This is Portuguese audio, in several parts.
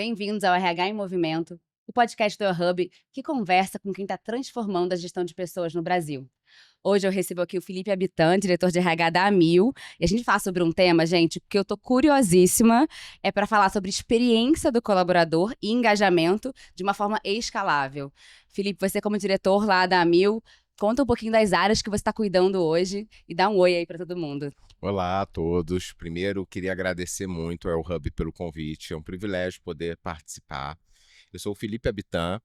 Bem-vindos ao RH em Movimento, o podcast do Hub que conversa com quem está transformando a gestão de pessoas no Brasil. Hoje eu recebo aqui o Felipe Habitant, diretor de RH da Amil, e a gente fala sobre um tema, gente, que eu tô curiosíssima, é para falar sobre experiência do colaborador e engajamento de uma forma escalável. Felipe, você como diretor lá da Amil, conta um pouquinho das áreas que você está cuidando hoje e dá um oi aí para todo mundo. Olá a todos. Primeiro, queria agradecer muito ao Hub pelo convite. É um privilégio poder participar. Eu sou o Felipe Habitant,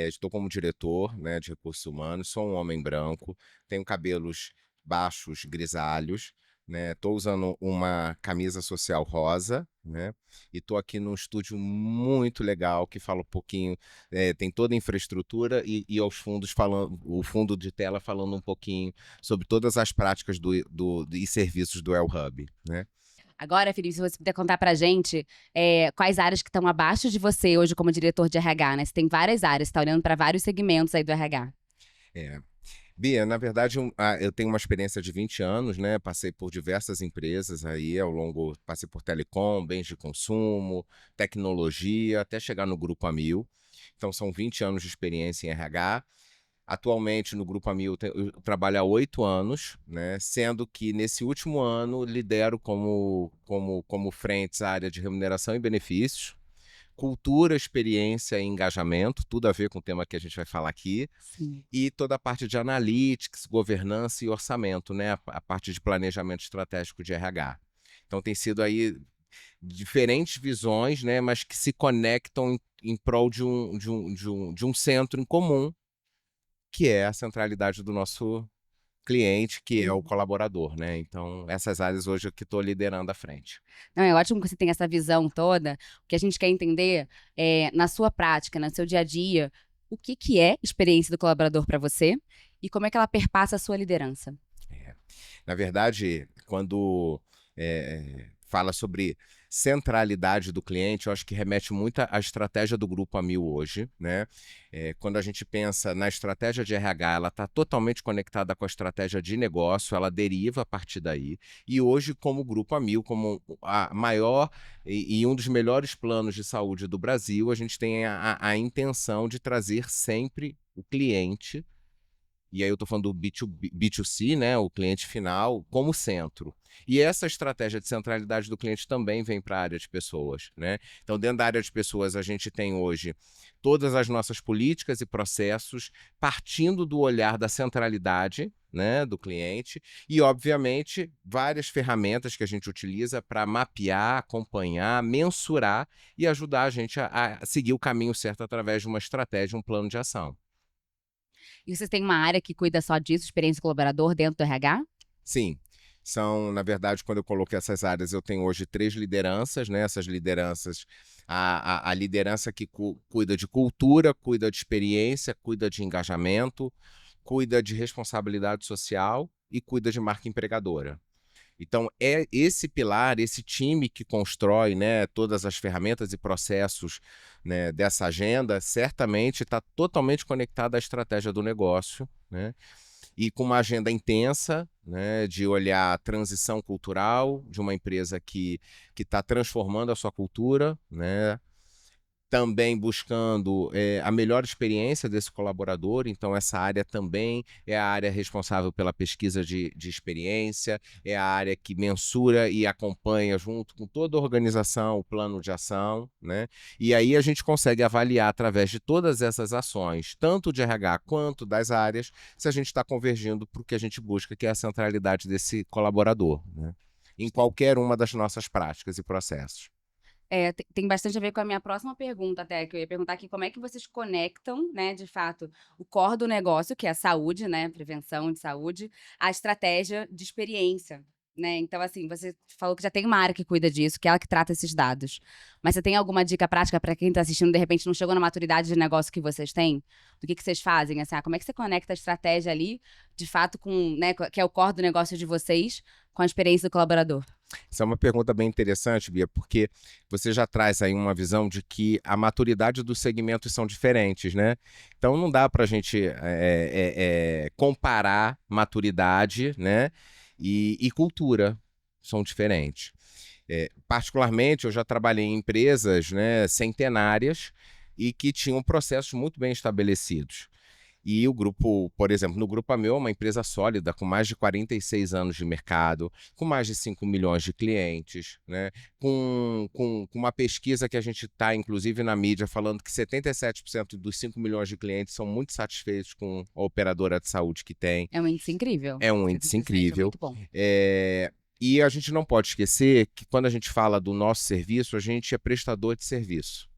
estou como diretor, né, de recursos humanos, sou um homem branco, tenho cabelos baixos, grisalhos, né, estou usando uma camisa social rosa, né, e estou aqui num estúdio muito legal que fala um pouquinho, tem toda a infraestrutura e aos fundos falando, o fundo de tela falando um pouquinho sobre todas as práticas e serviços do El Hub, né? Agora, Felipe, se você puder contar pra gente quais áreas que estão abaixo de você hoje como diretor de RH, né? Você tem várias áreas, você tá olhando para vários segmentos aí do RH. É. Bia, na verdade, eu tenho uma experiência de 20 anos, né? Passei por diversas empresas aí ao longo, passei por telecom, bens de consumo, tecnologia, até chegar no Grupo Amil. Então, são 20 anos de experiência em RH. Atualmente, no Grupo Amil, eu trabalho há 8 anos, né? Sendo que nesse último ano lidero como frentes a área de remuneração e benefícios, cultura, experiência e engajamento, tudo a ver com o tema que a gente vai falar aqui, Sim. e toda a parte de analytics, governança e orçamento, né? A parte de planejamento estratégico de RH. Então tem sido aí diferentes visões, né? Mas que se conectam em prol de um centro em comum, que é a centralidade do nosso cliente, que é o Uhum. colaborador, né? Então essas áreas hoje eu que estou liderando à frente. Não, é ótimo que você tenha essa visão toda. O que a gente quer entender na sua prática, no seu dia a dia, o que que é experiência do colaborador para você e como é que ela perpassa a sua liderança. É. Na verdade, quando fala sobre centralidade do cliente, eu acho que remete muito à estratégia do Grupo Amil hoje, né? Quando a gente pensa na estratégia de RH, ela está totalmente conectada com a estratégia de negócio, ela deriva a partir daí. E hoje, como Grupo Amil, como a maior e um dos melhores planos de saúde do Brasil, a gente tem a intenção de trazer sempre o cliente, e aí eu estou falando do B2C, né, o cliente final, como centro. E essa estratégia de centralidade do cliente também vem para a área de pessoas, né? Então, dentro da área de pessoas, a gente tem hoje todas as nossas políticas e processos partindo do olhar da centralidade, né, do cliente, e, obviamente, várias ferramentas que a gente utiliza para mapear, acompanhar, mensurar e ajudar a gente a seguir o caminho certo através de uma estratégia, um plano de ação. E vocês têm uma área que cuida só disso, experiência do colaborador dentro do RH? Sim, na verdade, quando eu coloquei essas áreas, eu tenho hoje 3 lideranças, né, essas lideranças, a liderança que cuida de cultura, cuida de experiência, cuida de engajamento, cuida de responsabilidade social e cuida de marca empregadora. Então é esse pilar, esse time que constrói, né, todas as ferramentas e processos, né, dessa agenda, certamente está totalmente conectado à estratégia do negócio, né, e com uma agenda intensa, né, de olhar a transição cultural de uma empresa que está transformando a sua cultura, né, também buscando a melhor experiência desse colaborador. Então essa área também é a área responsável pela pesquisa de experiência, é a área que mensura e acompanha junto com toda a organização o plano de ação, né? E aí a gente consegue avaliar através de todas essas ações, tanto de RH quanto das áreas, se a gente está convergindo para o que a gente busca, que é a centralidade desse colaborador, né? Em qualquer uma das nossas práticas e processos. Tem bastante a ver com a minha próxima pergunta até, que eu ia perguntar aqui como é que vocês conectam, né, de fato, o core do negócio, que é a saúde, né, prevenção de saúde, a estratégia de experiência, né. Então, assim, você falou que já tem uma área que cuida disso, que é ela que trata esses dados. Mas você tem alguma dica prática para quem está assistindo, de repente, não chegou na maturidade de negócio que vocês têm? Do que vocês fazem? Assim, como é que você conecta a estratégia ali, de fato, com, né, que é o core do negócio de vocês, com a experiência do colaborador? Isso é uma pergunta bem interessante, Bia, porque você já traz aí uma visão de que a maturidade dos segmentos são diferentes, né? Então não dá para a gente comparar maturidade, né? E cultura são diferentes. Particularmente, eu já trabalhei em empresas, né, centenárias e que tinham processos muito bem estabelecidos. E o grupo, por exemplo, no Grupo Amil, é uma empresa sólida, com mais de 46 anos de mercado, com mais de 5 milhões de clientes, né? Com uma pesquisa que a gente está, inclusive, na mídia, falando que 77% dos 5 milhões de clientes são muito satisfeitos com a operadora de saúde que tem. É um índice incrível. É um índice 77 é incrível. muito bom. E a gente não pode esquecer que quando a gente fala do nosso serviço, a gente é prestador de serviço.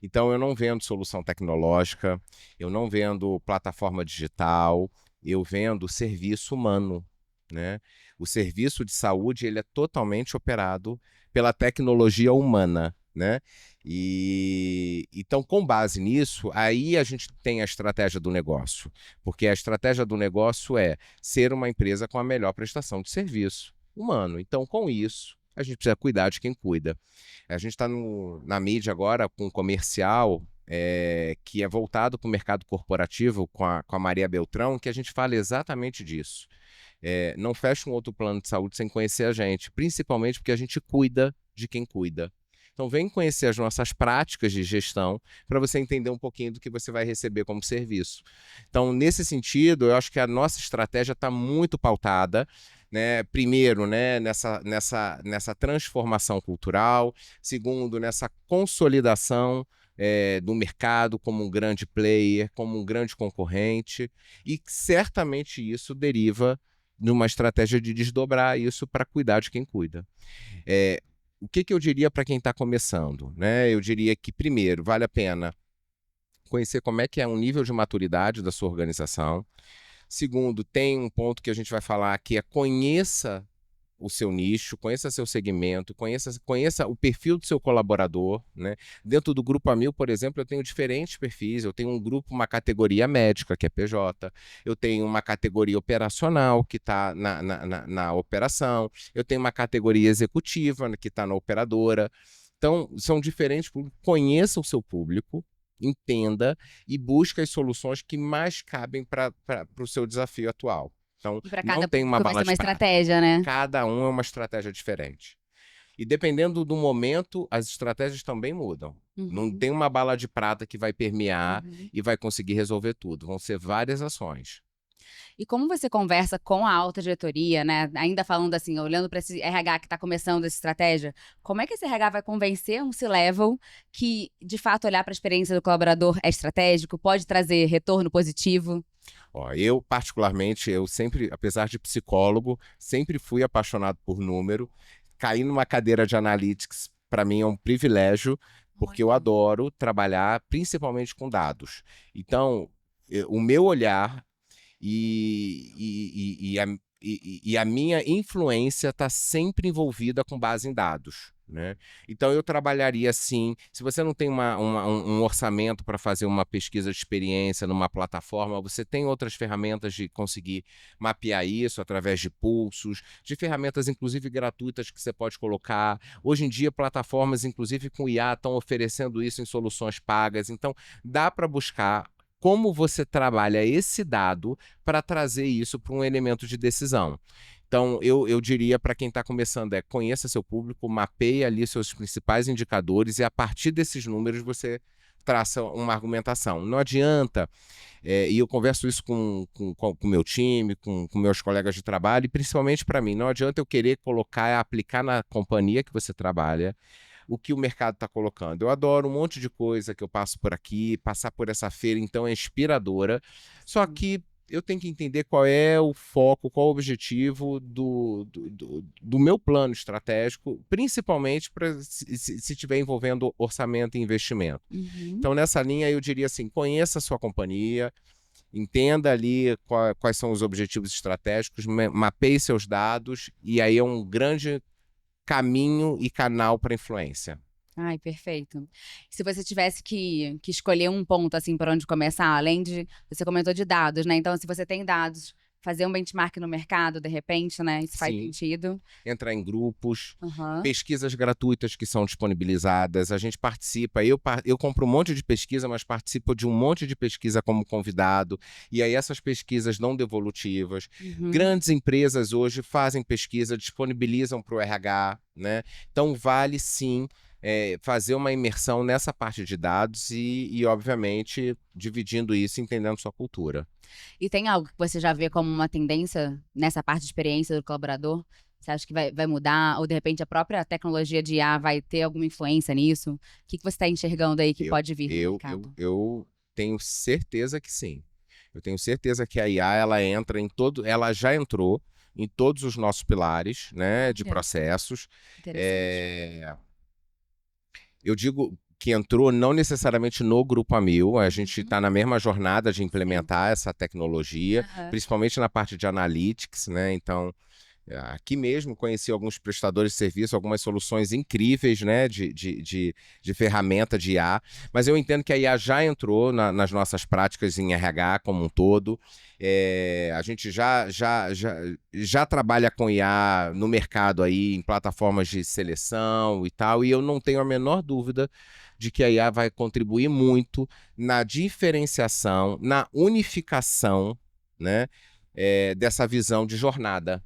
Então, eu não vendo solução tecnológica, eu não vendo plataforma digital, eu vendo serviço humano, né? O serviço de saúde, ele é totalmente operado pela tecnologia humana, né? E então, com base nisso, aí a gente tem a estratégia do negócio, porque a estratégia do negócio é ser uma empresa com a melhor prestação de serviço humano. Então, com isso, a gente precisa cuidar de quem cuida. A gente está na mídia agora com um comercial que é voltado para o mercado corporativo com a Maria Beltrão, que a gente fala exatamente disso. Não fecha um outro plano de saúde sem conhecer a gente, principalmente porque a gente cuida de quem cuida. Então, vem conhecer as nossas práticas de gestão para você entender um pouquinho do que você vai receber como serviço. Então, nesse sentido, eu acho que a nossa estratégia está muito pautada, né? Primeiro, né, nessa transformação cultural. Segundo, nessa consolidação do mercado como um grande player, como um grande concorrente. E certamente isso deriva de uma estratégia de desdobrar isso para cuidar de quem cuida. O que eu diria para quem está começando, né? Eu diria que, primeiro, vale a pena conhecer como é que é o nível de maturidade da sua organização. Segundo, tem um ponto que a gente vai falar que é conheça o seu nicho, conheça seu segmento, conheça o perfil do seu colaborador, né? Dentro do Grupo Amil, por exemplo, eu tenho diferentes perfis. Eu tenho um grupo, uma categoria médica, que é PJ. Eu tenho uma categoria operacional, que está na operação. Eu tenho uma categoria executiva, que está na operadora. Então, são diferentes públicos. Conheça o seu público, entenda e busque as soluções que mais cabem para o seu desafio atual. Então, E para não cada tem uma público vai bala ser uma de prata. estratégia, né? Cada um é uma estratégia diferente. E dependendo do momento, as estratégias também mudam. Não Uhum. tem uma bala de prata que vai permear Uhum. e vai conseguir resolver tudo. Vão ser várias ações. E como você conversa com a alta diretoria, né? Ainda falando assim, olhando para esse RH que está começando essa estratégia, como é que esse RH vai convencer um C-level que, de fato, olhar para a experiência do colaborador é estratégico, pode trazer retorno positivo? Ó, eu, particularmente, eu sempre, apesar de psicólogo, sempre fui apaixonado por número. Cair numa cadeira de analytics, para mim, é um privilégio, porque eu Olha. adoro trabalhar principalmente com dados. Então, o meu olhar e a minha influência está sempre envolvida com base em dados, né? Então eu trabalharia assim. Se você não tem um orçamento para fazer uma pesquisa de experiência numa plataforma, você tem outras ferramentas de conseguir mapear isso através de pulsos, de ferramentas inclusive gratuitas que você pode colocar. Hoje em dia, plataformas, inclusive com IA, estão oferecendo isso em soluções pagas. Então, dá para buscar como você trabalha esse dado para trazer isso para um elemento de decisão. Então, eu diria para quem está começando, conheça seu público, mapeie ali seus principais indicadores e a partir desses números você traça uma argumentação. Não adianta, e eu converso isso com o meu time, com meus colegas de trabalho, e principalmente para mim, não adianta eu querer colocar, aplicar na companhia que você trabalha, o que o mercado está colocando. Eu adoro um monte de coisa que eu passo por aqui, passar por essa feira, então é inspiradora. Só que eu tenho que entender qual é o foco, qual o objetivo do meu plano estratégico, principalmente se estiver envolvendo orçamento e investimento. Uhum. Então, nessa linha, eu diria assim: conheça a sua companhia, entenda ali quais são os objetivos estratégicos, mapeie seus dados, e aí é um grande caminho e canal para influência. Ai, perfeito. Se você tivesse que escolher um ponto, assim, por onde começar, além de você comentou de dados, né, então se você tem dados fazer um benchmark no mercado, de repente, né? Isso faz Sim. sentido. Entrar em grupos, Aham. pesquisas gratuitas que são disponibilizadas, a gente participa, eu compro um monte de pesquisa, mas participo de um monte de pesquisa como convidado, e aí essas pesquisas não devolutivas. Uhum. Grandes empresas hoje fazem pesquisa, disponibilizam para o RH, né? Então vale sim fazer uma imersão nessa parte de dados e, obviamente, dividindo isso, entendendo sua cultura. E tem algo que você já vê como uma tendência nessa parte de experiência do colaborador? Você acha que vai mudar? Ou, de repente, a própria tecnologia de IA vai ter alguma influência nisso? O que você está enxergando aí que Eu, pode vir no eu, eu, mercado? eu tenho certeza que sim. Eu tenho certeza que a IA ela já entrou em todos os nossos pilares, né, de Olha, processos. interessante. É, eu digo que entrou não necessariamente no Grupo Amil, a gente Uhum. está na mesma jornada de Sim. implementar essa tecnologia, Aham. principalmente na parte de analytics, né? Então, aqui mesmo conheci alguns prestadores de serviço, algumas soluções incríveis, né, de ferramenta de IA, mas eu entendo que a IA já entrou nas nossas práticas em RH como um todo. A gente já trabalha com IA no mercado aí, em plataformas de seleção e tal, e eu não tenho a menor dúvida de que a IA vai contribuir muito na diferenciação, na unificação, né, dessa visão de jornada,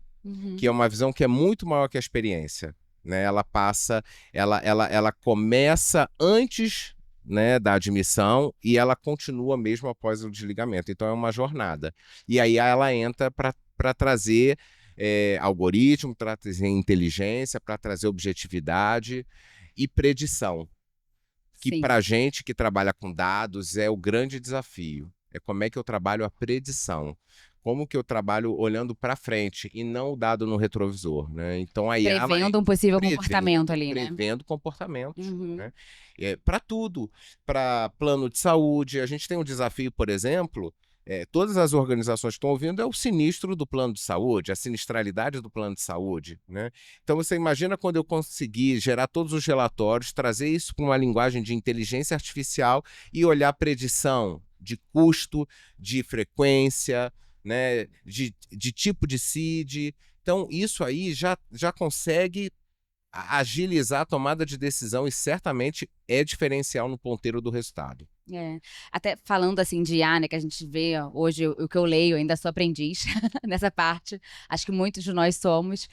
que é Uhum. uma visão que é muito maior que a experiência, né? Ela começa antes, né, da admissão e ela continua mesmo após o desligamento. Então é uma jornada. E aí ela entra para trazer algoritmo, para trazer inteligência, para trazer objetividade e predição, que Sim. para a gente que trabalha com dados é o grande desafio. É como é que eu trabalho a predição. Como que eu trabalho olhando para frente e não o dado no retrovisor, né? Então aí ela Prevendo um possível comportamento prevendo, ali, né? prevendo comportamentos, Uhum. né? Para tudo, para plano de saúde. A gente tem um desafio, por exemplo, todas as organizações que estão ouvindo, é o sinistro do plano de saúde, a sinistralidade do plano de saúde, né? Então você imagina quando eu conseguir gerar todos os relatórios, trazer isso para uma linguagem de inteligência artificial e olhar predição de custo, de frequência, né, de tipo de seed. Então, isso aí já consegue agilizar a tomada de decisão e certamente é diferencial no ponteiro do resultado. É. Até falando assim de IA, né, que a gente vê ó, hoje, o que eu leio, ainda sou aprendiz nessa parte, acho que muitos de nós somos,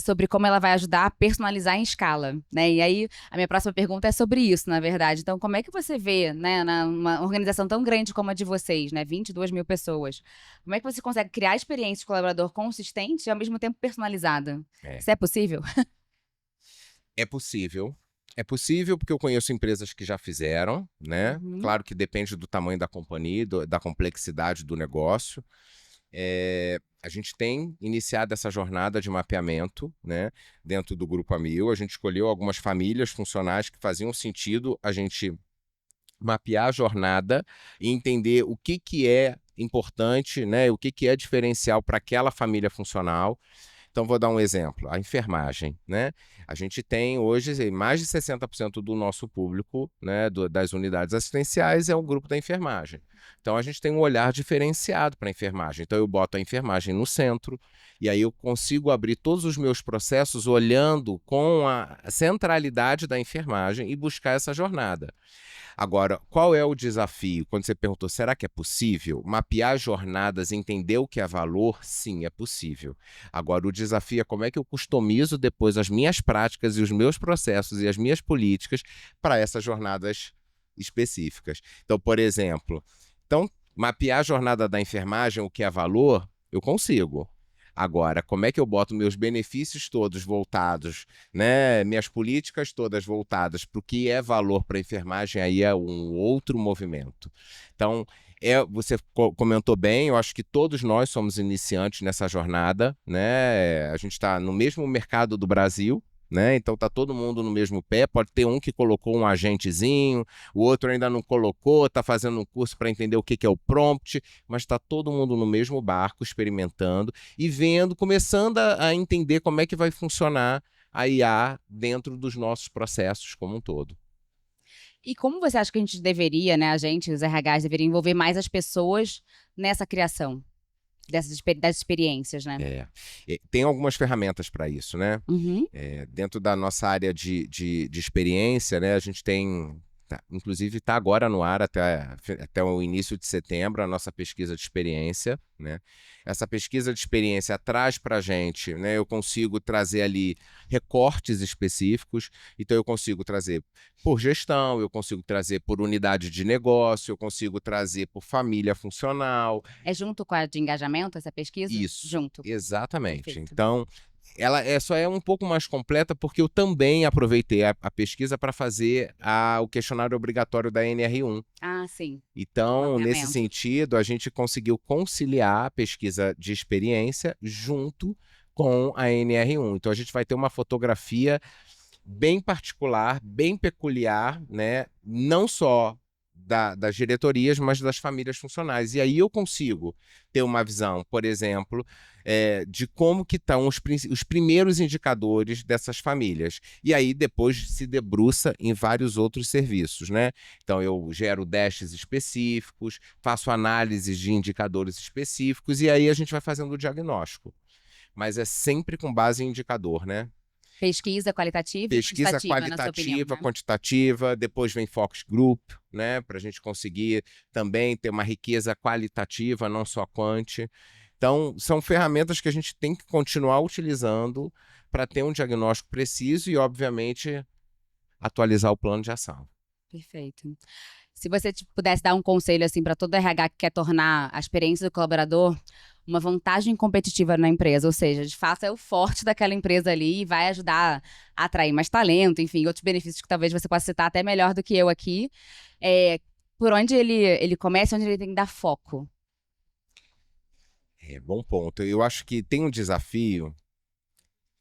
sobre como ela vai ajudar a personalizar em escala, né? E aí, a minha próxima pergunta é sobre isso, na verdade. Então, como é que você vê, né, numa organização tão grande como a de vocês, né, 22 mil pessoas, como é que você consegue criar experiência de colaborador consistente e ao mesmo tempo personalizada? É. Isso é possível? É possível. É possível porque eu conheço empresas que já fizeram, né? Uhum. Claro que depende do tamanho da companhia, da complexidade do negócio. A gente tem iniciado essa jornada de mapeamento, né, dentro do Grupo Amil. A gente escolheu algumas famílias funcionais que faziam sentido a gente mapear a jornada e entender o que, que é importante, né, o que, que é diferencial para aquela família funcional. Então, vou dar um exemplo, a enfermagem, né? A gente tem hoje mais de 60% do nosso público, né, das unidades assistenciais é o grupo da enfermagem. Então, a gente tem um olhar diferenciado para a enfermagem. Então, eu boto a enfermagem no centro e aí eu consigo abrir todos os meus processos olhando com a centralidade da enfermagem e buscar essa jornada. Agora, qual é o desafio? Quando você perguntou, será que é possível? Mapear jornadas, entender o que é valor? Sim, é possível. Agora, o desafio é como é que eu customizo depois as minhas práticas e os meus processos e as minhas políticas para essas jornadas específicas. Então, por exemplo, mapear a jornada da enfermagem, o que é valor, eu consigo. Agora, como é que eu boto meus benefícios todos voltados, né, minhas políticas todas voltadas para o que é valor para a enfermagem, aí é um outro movimento. Então, você comentou bem, eu acho que todos nós somos iniciantes nessa jornada, né? A gente está no mesmo mercado do Brasil, né? Então tá todo mundo no mesmo pé. Pode ter um que colocou um agentezinho, o outro ainda não colocou, está fazendo um curso para entender o que é o prompt, mas está todo mundo no mesmo barco, experimentando e vendo, começando a entender como é que vai funcionar a IA dentro dos nossos processos como um todo. E como você acha que a gente deveria, né, a gente, os RHs, deveria envolver mais as pessoas nessa criação? das experiências, né? Tem algumas ferramentas para isso, né? Uhum. Dentro da nossa área de experiência, né, a gente tem, inclusive está agora no ar até o início de setembro, a nossa pesquisa de experiência, né? Essa pesquisa de experiência traz para a gente, né, eu consigo trazer ali recortes específicos, então eu consigo trazer por gestão, eu consigo trazer por unidade de negócio, eu consigo trazer por família funcional. É junto com a de engajamento, essa pesquisa? Isso, Junto. exatamente. Perfeito. Então, ela só é um pouco mais completa porque eu também aproveitei a pesquisa para fazer o questionário obrigatório da NR1. Ah, sim. Então, nesse Mapeamento. sentido, a gente conseguiu conciliar a pesquisa de experiência junto com a NR1. Então, a gente vai ter uma fotografia bem particular, bem peculiar, né? Não só das diretorias, mas das famílias funcionais. E aí eu consigo ter uma visão, por exemplo, de como que estão os primeiros indicadores dessas famílias. E aí depois se debruça em vários outros serviços, né? Então eu gero dashes específicos, faço análises de indicadores específicos e aí a gente vai fazendo o diagnóstico. Mas é sempre com base em indicador, né? Pesquisa qualitativa e Pesquisa quantitativa, na sua opinião, qualitativa, né? quantitativa, depois vem focus group, né, para a gente conseguir também ter uma riqueza qualitativa, não só quant. Então, são ferramentas que a gente tem que continuar utilizando para ter um diagnóstico preciso e, obviamente, atualizar o plano de ação. Perfeito. Se você pudesse dar um conselho assim para todo RH que quer tornar a experiência do colaborador uma vantagem competitiva na empresa, ou seja, de fato é o forte daquela empresa ali e vai ajudar a atrair mais talento, enfim, outros benefícios que talvez você possa citar até melhor do que eu aqui, por onde ele começa, onde ele tem que dar foco. Bom ponto. Eu acho que tem um desafio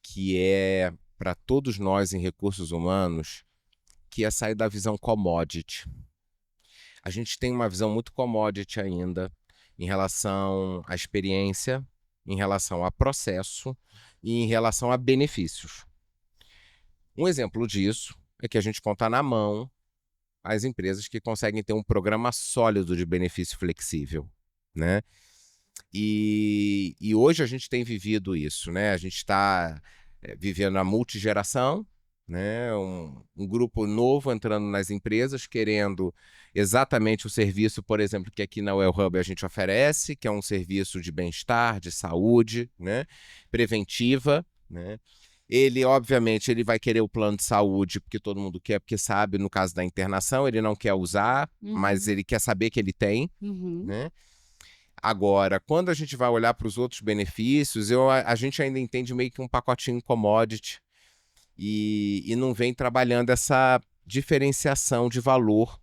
que é para todos nós em recursos humanos, que é sair da visão commodity. A gente tem uma visão muito commodity ainda em relação à experiência, em relação a processo e em relação a benefícios. Um exemplo disso é que a gente conta na mão as empresas que conseguem ter um programa sólido de benefício flexível, né? E hoje a gente tem vivido isso, né? A gente está vivendo a multigeração, né? Um grupo novo entrando nas empresas, querendo exatamente o serviço, por exemplo, que aqui na Well Hub a gente oferece, que é um serviço de bem-estar, de saúde, né? Preventiva, né? Ele, obviamente, ele vai querer o plano de saúde, porque todo mundo quer, porque sabe, no caso da internação, ele não quer usar, mas ele quer saber que ele tem, Uhum. né? Agora, quando a gente vai olhar para os outros benefícios, a gente ainda entende meio que um pacotinho commodity e não vem trabalhando essa diferenciação de valor.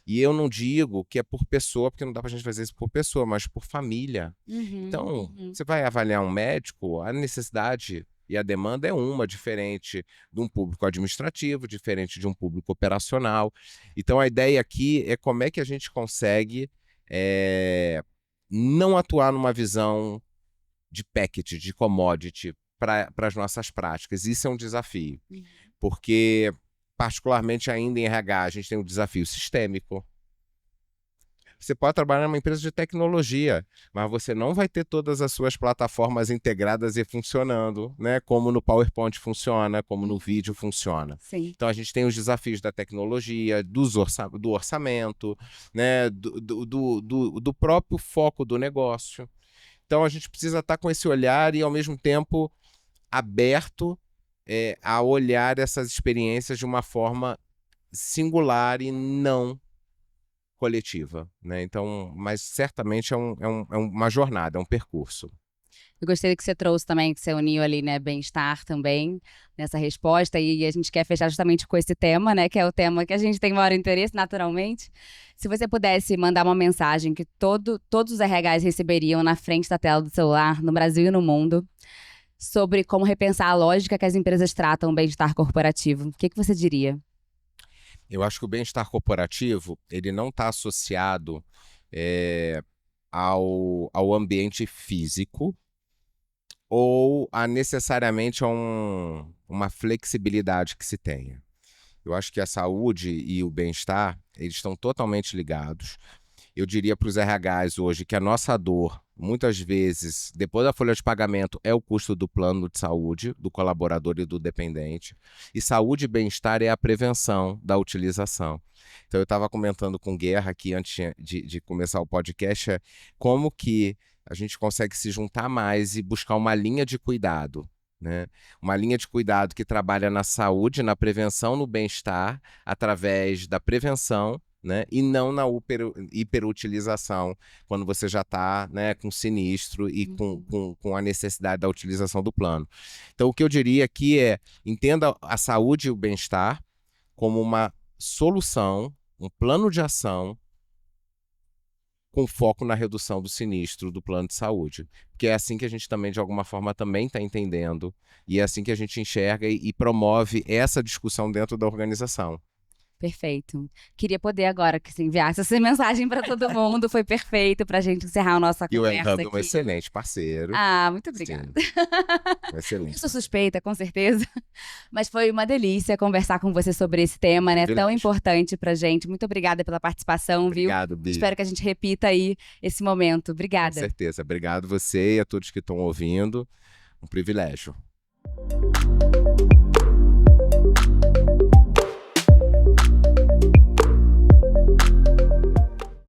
E eu não digo que é por pessoa, porque não dá para a gente fazer isso por pessoa, mas por família. Uhum. Então, Uhum. você vai avaliar um médico, a necessidade e a demanda é uma, diferente de um público administrativo, diferente de um público operacional. Então, a ideia aqui é como é que a gente consegue não atuar numa visão de package, de commodity para as nossas práticas. Isso é um desafio, porque, particularmente ainda em RH, a gente tem um desafio sistêmico. Você pode trabalhar numa empresa de tecnologia, mas você não vai ter todas as suas plataformas integradas e funcionando, né? Como no PowerPoint funciona, como no vídeo funciona. Sim. Então a gente tem os desafios da tecnologia, do orçamento, né? Do próprio foco do negócio. Então a gente precisa estar com esse olhar e, ao mesmo tempo, aberto a olhar essas experiências de uma forma singular e não coletiva, né? Então, mas certamente é uma jornada, é um percurso. Eu gostei do que você trouxe também, que você uniu ali, né, bem-estar também nessa resposta, e a gente quer fechar justamente com esse tema, né, que é o tema que a gente tem maior interesse, naturalmente. Se você pudesse mandar uma mensagem que todos os RHs receberiam na frente da tela do celular, no Brasil e no mundo, sobre como repensar a lógica que as empresas tratam o bem-estar corporativo, o que você diria? Eu acho que o bem-estar corporativo, ele não está associado ao ambiente físico ou necessariamente a uma flexibilidade que se tenha. Eu acho que a saúde e o bem-estar, eles estão totalmente ligados. Eu diria para os RHs hoje que a nossa dor muitas vezes, depois da folha de pagamento, é o custo do plano de saúde, do colaborador e do dependente. E saúde e bem-estar é a prevenção da utilização. Então, eu estava comentando com Guerra aqui antes de começar o podcast, como que a gente consegue se juntar mais e buscar uma linha de cuidado, né? Uma linha de cuidado que trabalha na saúde, na prevenção, no bem-estar, através da prevenção, né? E não na hiperutilização, quando você já está, né, com sinistro e com a necessidade da utilização do plano. Então, o que eu diria aqui é, entenda a saúde e o bem-estar como uma solução, um plano de ação com foco na redução do sinistro do plano de saúde. Porque é assim que a gente também, de alguma forma, também está entendendo, e é assim que a gente enxerga e promove essa discussão dentro da organização. Perfeito. Queria poder agora que você enviasse essa mensagem para todo mundo. Foi perfeito para a gente encerrar a nossa E o conversa Enhub é um aqui. excelente parceiro. Muito obrigada. Sim, Eu excelente. sou suspeita, com certeza. Mas foi uma delícia conversar com você sobre esse tema, né? Tão Privilégio. importante pra gente. Muito obrigada pela participação, viu? Obrigado, Bi. Espero que a gente repita aí esse momento. Com Obrigada. certeza. Obrigado você e a todos que estão ouvindo. Um privilégio.